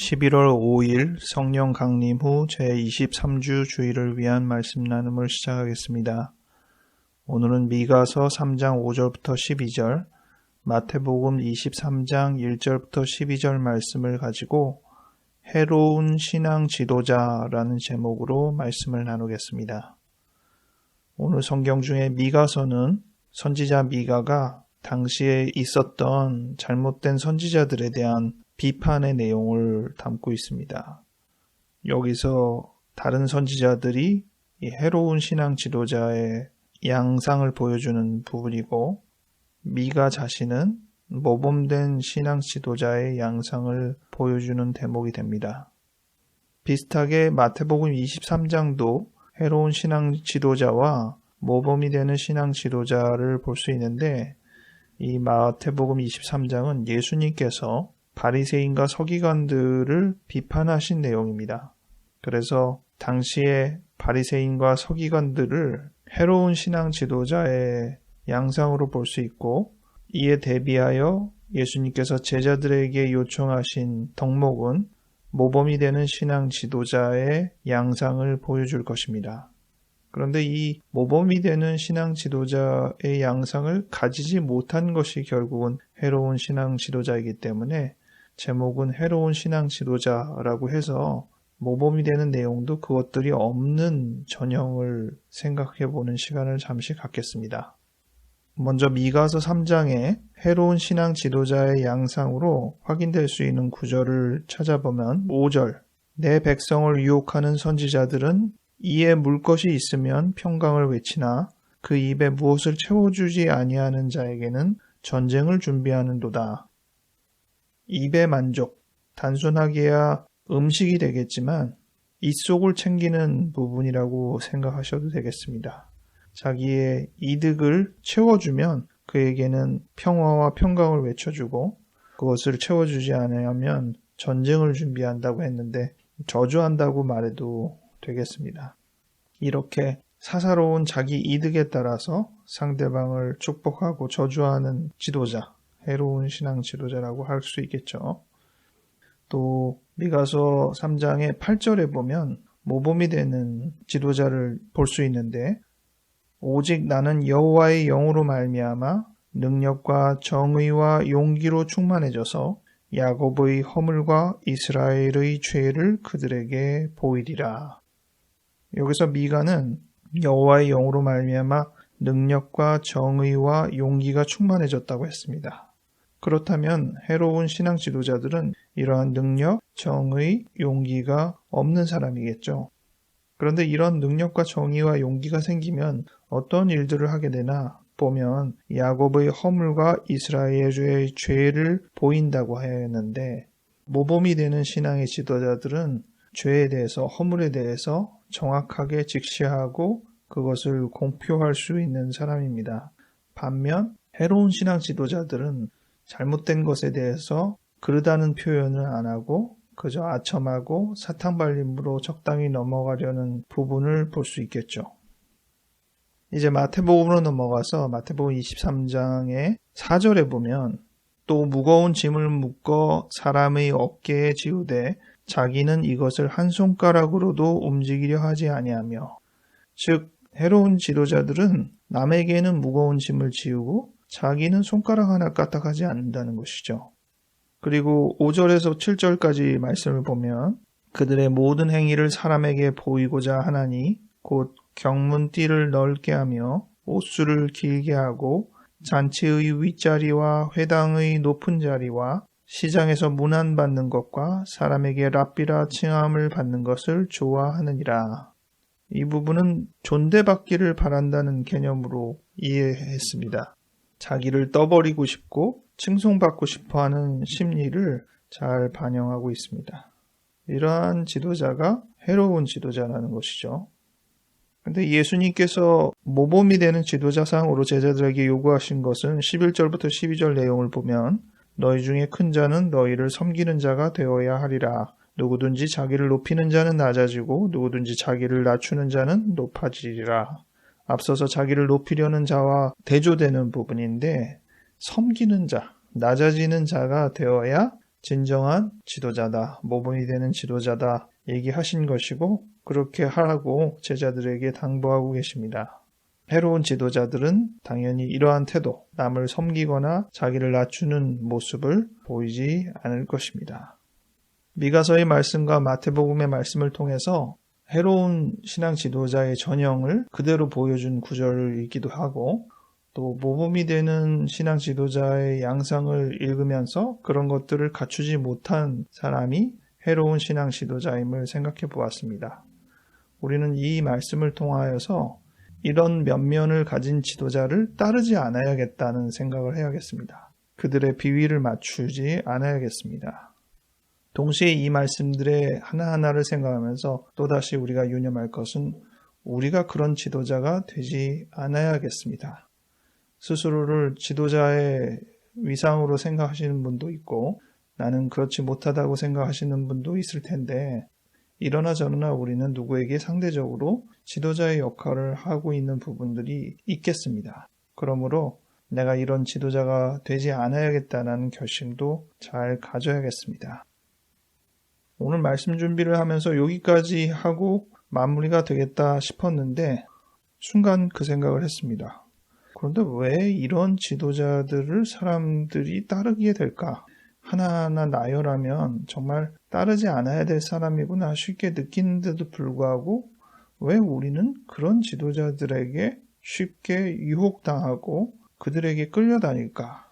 11월 5일 성령 강림 후 제23주 주일을 위한 말씀 나눔을 시작하겠습니다. 오늘은 미가서 3장 5절부터 12절, 마태복음 23장 1절부터 12절 말씀을 가지고 해로운 신앙 지도자라는 제목으로 말씀을 나누겠습니다. 오늘 성경 중에 미가서는 선지자 미가가 당시에 있었던 잘못된 선지자들에 대한 비판의 내용을 담고 있습니다. 여기서 다른 선지자들이 이 해로운 신앙 지도자의 양상을 보여주는 부분이고, 미가 자신은 모범된 신앙 지도자의 양상을 보여주는 대목이 됩니다. 비슷하게 마태복음 23장도 해로운 신앙 지도자와 모범이 되는 신앙 지도자를 볼 수 있는데, 이 마태복음 23장은 예수님께서 바리새인과 서기관들을 비판하신 내용입니다. 그래서 당시에 바리새인과 서기관들을 해로운 신앙 지도자의 양상으로 볼 수 있고, 이에 대비하여 예수님께서 제자들에게 요청하신 덕목은 모범이 되는 신앙 지도자의 양상을 보여줄 것입니다. 그런데 이 모범이 되는 신앙 지도자의 양상을 가지지 못한 것이 결국은 해로운 신앙 지도자이기 때문에 제목은 해로운 신앙 지도자라고 해서 모범이 되는 내용도 그것들이 없는 전형을 생각해 보는 시간을 잠시 갖겠습니다. 먼저 미가서 3장에 해로운 신앙 지도자의 양상으로 확인될 수 있는 구절을 찾아보면 5절, 내 백성을 유혹하는 선지자들은 이에 물 것이 있으면 평강을 외치나 그 입에 무엇을 채워주지 아니하는 자에게는 전쟁을 준비하는도다. 입의 만족, 단순하게야 음식이 되겠지만 입속을 챙기는 부분이라고 생각하셔도 되겠습니다. 자기의 이득을 채워주면 그에게는 평화와 평강을 외쳐주고, 그것을 채워주지 않으면 전쟁을 준비한다고 했는데 저주한다고 말해도 되겠습니다. 이렇게 사사로운 자기 이득에 따라서 상대방을 축복하고 저주하는 지도자, 해로운 신앙 지도자라고 할 수 있겠죠. 또 미가서 3장의 8절에 보면 모범이 되는 지도자를 볼 수 있는데, 오직 나는 여호와의 영으로 말미암아 능력과 정의와 용기로 충만해져서 야곱의 허물과 이스라엘의 죄를 그들에게 보이리라. 여기서 미가는 여호와의 영으로 말미암아 능력과 정의와 용기가 충만해졌다고 했습니다. 그렇다면 해로운 신앙 지도자들은 이러한 능력, 정의, 용기가 없는 사람이겠죠. 그런데 이런 능력과 정의와 용기가 생기면 어떤 일들을 하게 되나 보면 야곱의 허물과 이스라엘의 죄를 보인다고 했는데, 모범이 되는 신앙의 지도자들은 죄에 대해서, 허물에 대해서 정확하게 직시하고 그것을 공표할 수 있는 사람입니다. 반면 해로운 신앙 지도자들은 잘못된 것에 대해서 그르다는 표현을 안 하고 그저 아첨하고 사탕발림으로 적당히 넘어가려는 부분을 볼 수 있겠죠. 이제 마태복음으로 넘어가서 마태복음 23장의 4절에 보면, 또 무거운 짐을 묶어 사람의 어깨에 지우되 자기는 이것을 한 손가락으로도 움직이려 하지 아니하며, 즉 해로운 지도자들은 남에게는 무거운 짐을 지우고 자기는 손가락 하나 까딱하지 않는다는 것이죠. 그리고 5절에서 7절까지 말씀을 보면 그들의 모든 행위를 사람에게 보이고자 하나니 곧 경문띠를 넓게 하며 옷수를 길게 하고 잔치의 윗자리와 회당의 높은 자리와 시장에서 문안받는 것과 사람에게 랍비라 칭함을 받는 것을 좋아하느니라. 이 부분은 존대받기를 바란다는 개념으로 이해했습니다. 자기를 떠버리고 싶고 칭송받고 싶어하는 심리를 잘 반영하고 있습니다. 이러한 지도자가 해로운 지도자라는 것이죠. 그런데 예수님께서 모범이 되는 지도자상으로 제자들에게 요구하신 것은 11절부터 12절 내용을 보면, 너희 중에 큰 자는 너희를 섬기는 자가 되어야 하리라. 누구든지 자기를 높이는 자는 낮아지고 누구든지 자기를 낮추는 자는 높아지리라. 앞서서 자기를 높이려는 자와 대조되는 부분인데, 섬기는 자, 낮아지는 자가 되어야 진정한 지도자다, 모범이 되는 지도자다 얘기하신 것이고 그렇게 하라고 제자들에게 당부하고 계십니다. 해로운 지도자들은 당연히 이러한 태도, 남을 섬기거나 자기를 낮추는 모습을 보이지 않을 것입니다. 미가서의 말씀과 마태복음의 말씀을 통해서 해로운 신앙 지도자의 전형을 그대로 보여준 구절을 읽기도 하고 또 모범이 되는 신앙 지도자의 양상을 읽으면서 그런 것들을 갖추지 못한 사람이 해로운 신앙 지도자임을 생각해 보았습니다. 우리는 이 말씀을 통하여서 이런 면면을 가진 지도자를 따르지 않아야겠다는 생각을 해야겠습니다. 그들의 비위를 맞추지 않아야겠습니다. 동시에 이 말씀들의 하나하나를 생각하면서 또다시 우리가 유념할 것은 우리가 그런 지도자가 되지 않아야겠습니다. 스스로를 지도자의 위상으로 생각하시는 분도 있고 나는 그렇지 못하다고 생각하시는 분도 있을 텐데 이러나 저러나 우리는 누구에게 상대적으로 지도자의 역할을 하고 있는 부분들이 있겠습니다. 그러므로 내가 이런 지도자가 되지 않아야겠다는 결심도 잘 가져야겠습니다. 오늘 말씀 준비를 하면서 여기까지 하고 마무리가 되겠다 싶었는데 순간 그 생각을 했습니다. 그런데 왜 이런 지도자들을 사람들이 따르게 될까? 하나하나 나열하면 정말 따르지 않아야 될 사람이구나 쉽게 느끼는데도 불구하고 왜 우리는 그런 지도자들에게 쉽게 유혹당하고 그들에게 끌려다닐까?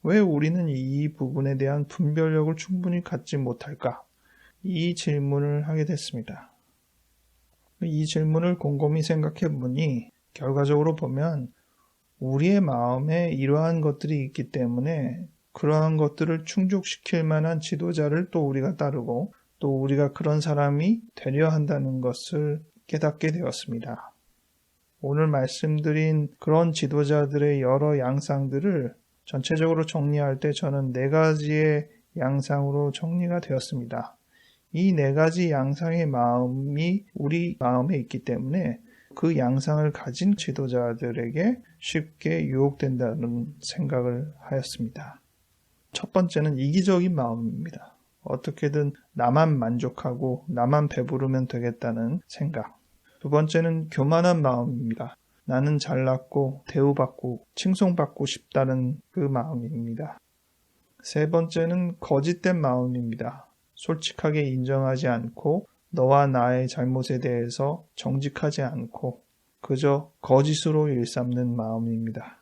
왜 우리는 이 부분에 대한 분별력을 충분히 갖지 못할까? 이 질문을 하게 됐습니다. 이 질문을 곰곰이 생각해 보니 결과적으로 보면 우리의 마음에 이러한 것들이 있기 때문에 그러한 것들을 충족시킬 만한 지도자를 또 우리가 따르고 또 우리가 그런 사람이 되려 한다는 것을 깨닫게 되었습니다. 오늘 말씀드린 그런 지도자들의 여러 양상들을 전체적으로 정리할 때 저는 4가지의 양상으로 정리가 되었습니다. 이 4가지 양상의 마음이 우리 마음에 있기 때문에 그 양상을 가진 지도자들에게 쉽게 유혹된다는 생각을 하였습니다. 첫 번째는 이기적인 마음입니다. 어떻게든 나만 만족하고 나만 배부르면 되겠다는 생각. 두 번째는 교만한 마음입니다. 나는 잘났고 대우받고 칭송받고 싶다는 그 마음입니다. 세 번째는 거짓된 마음입니다. 솔직하게 인정하지 않고 너와 나의 잘못에 대해서 정직하지 않고 그저 거짓으로 일삼는 마음입니다.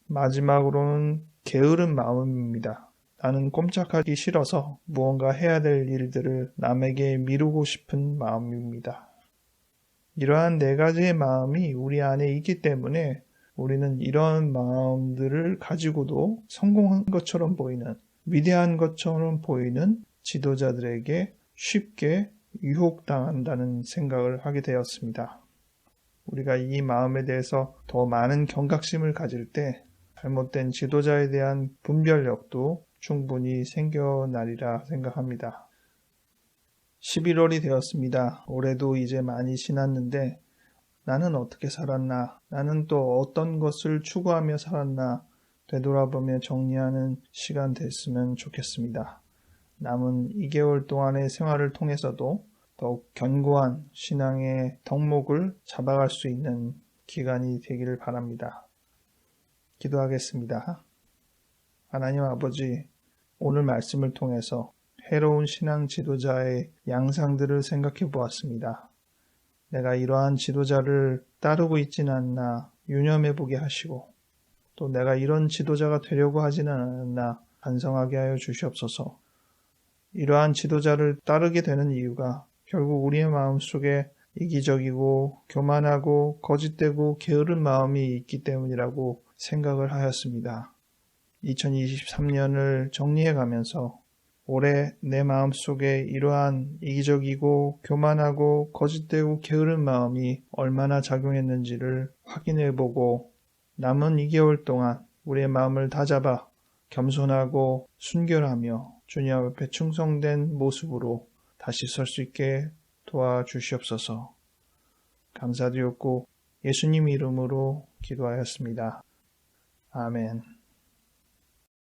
마지막으로는 게으른 마음입니다. 나는 꼼짝하기 싫어서 무언가 해야 될 일들을 남에게 미루고 싶은 마음입니다. 이러한 4가지의 마음이 우리 안에 있기 때문에 우리는 이런 마음들을 가지고도 성공한 것처럼 보이는, 위대한 것처럼 보이는 지도자들에게 쉽게 유혹당한다는 생각을 하게 되었습니다. 우리가 이 마음에 대해서 더 많은 경각심을 가질 때 잘못된 지도자에 대한 분별력도 충분히 생겨나리라 생각합니다. 11월이 되었습니다. 올해도 이제 많이 지났는데 나는 어떻게 살았나? 나는 또 어떤 것을 추구하며 살았나? 되돌아보며 정리하는 시간 됐으면 좋겠습니다. 남은 2개월 동안의 생활을 통해서도 더욱 견고한 신앙의 덕목을 잡아갈 수 있는 기간이 되기를 바랍니다. 기도하겠습니다. 하나님 아버지, 오늘 말씀을 통해서 해로운 신앙 지도자의 양상들을 생각해 보았습니다. 내가 이러한 지도자를 따르고 있지는 않나 유념해 보게 하시고 또 내가 이런 지도자가 되려고 하지는 않았나 반성하게 하여 주시옵소서. 이러한 지도자를 따르게 되는 이유가 결국 우리의 마음속에 이기적이고 교만하고 거짓되고 게으른 마음이 있기 때문이라고 생각을 하였습니다. 2023년을 정리해가면서 올해 내 마음속에 이러한 이기적이고 교만하고 거짓되고 게으른 마음이 얼마나 작용했는지를 확인해보고 남은 2개월 동안 우리의 마음을 다잡아 겸손하고 순결하며 주님 앞에 충성된 모습으로 다시 설 수 있게 도와주시옵소서. 감사드렸고 예수님 이름으로 기도하였습니다. 아멘.